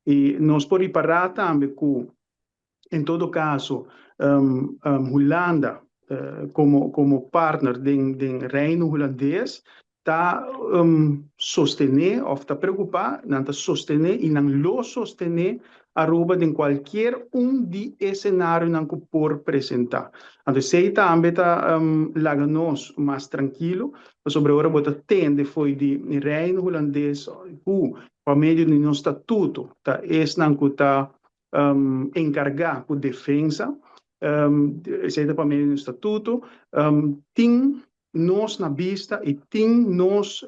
E nós podemos parar também com, em todo caso, Holanda, como partner do Reino Holandês, está sostener, ou está preocupar, não está sostener e não lo sostener Aruba em qualquer de cenário que por apresentar. Então, se também está lá nós mais tranquilo, sobre a hora que tende foi de Reino Holandês, por meio do nosso estatuto, tá, esse não está encargar por defesa, seja para meio do estatuto, tem nós na vista e tem nós,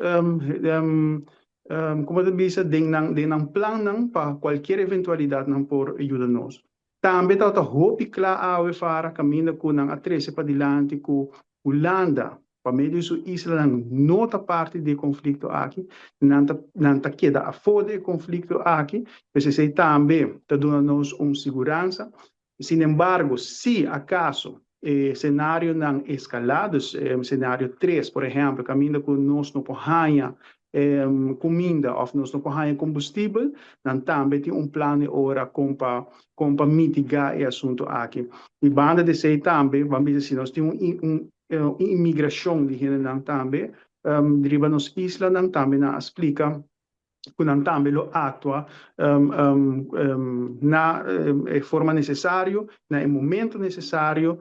como a vista, de um plano para qualquer eventualidade não por ajuda nós. Também está hope claro a fara caminho com a trece para adiante com Holanda, para meio disso, Israel não está parte do conflito aqui, não está queda a fora do conflito aqui, mas se também está dando-nos segurança. Sin embargo, se acaso cenário não escalado, cenário 3, por exemplo, caminho com nós no porranha comida ou nós no porranha combustível, nós também tem plano ora para mitigar esse assunto aqui. E banda de sei também, vamos dizer assim, nós temos imigração de gente também, deriva nos islas também, explica quando também lo atua na forma necessária, no momento necessário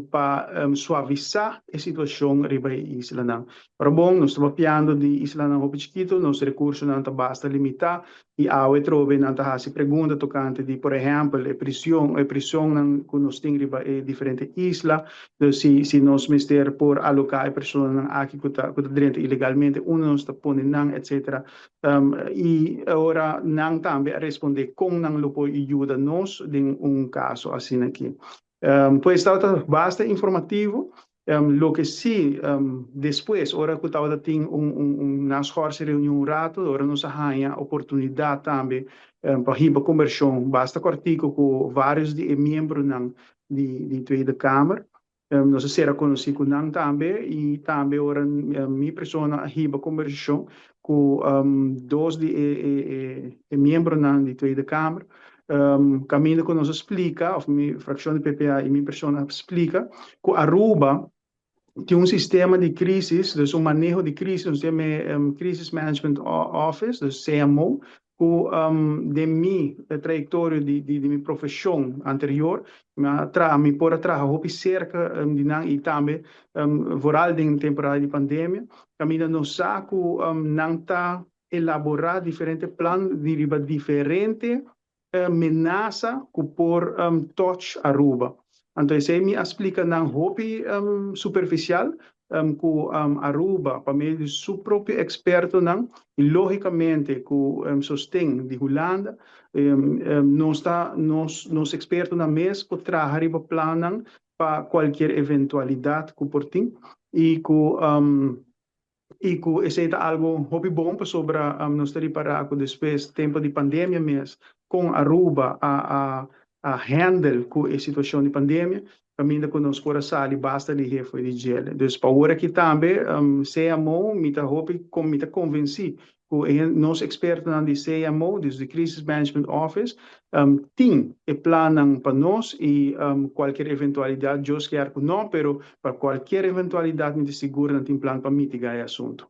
para suavizar a situação riba Isla. Para bom, nós estamos falando de Isla não chiquito, nosso recurso não basta limitar e ao trove não está se pergunta tocante de, por exemplo, a prisão não que nós temos riba diferente isla, se nós mister por alocar a pessoa aqui que está dentro ilegalmente, não está pondo etc. E agora não também responder com não lo pode ajuda nos em caso assim aqui. Pues está bastante informativo. Lo que sí, depois, ahora que estava tendo nas horas reunião um rato, agora nos arranha oportunidade também para ir para conversão, basta artigo com vários de membros de Tweede Kamer. Nós será conhecido não também e também agora minha pessoa ir para conversão com dois de membros de Tweede Kamer. Caminho que nos explica, ou minha fração de PPA e minha pessoa explica, que Aruba tem sistema de crise, manejo de crise, nós temos Crisis Management Office, CMO, que de minha trajetória de minha profissão anterior, me por atrás, houve cerca de e também, voral de temporada de pandemia, caminho nos saco, não está elaborar diferentes planos de diferente ameaça que por touch Aruba. Então, isso me explica na hobby superficial que Aruba, para meio de seu próprio experto, e logicamente que sostém de Holanda, nós expertos na mesa que trabalham para plano para qualquer eventualidade que por tem e que esse é algo hobby bom sobre nós ter para depois tempo de pandemia mesmo com Aruba a handle com a situação de pandemia caminho que nós por sair basta ali foi de gel. Então para agora que também CMO me tá hobby como me tá convenci que nós expertos na de CMO de Crisis Management Office tem e planam para nós e qualquer eventualidade eu quero que não, pero para qualquer eventualidade me segura tem plano para mitigar o assunto.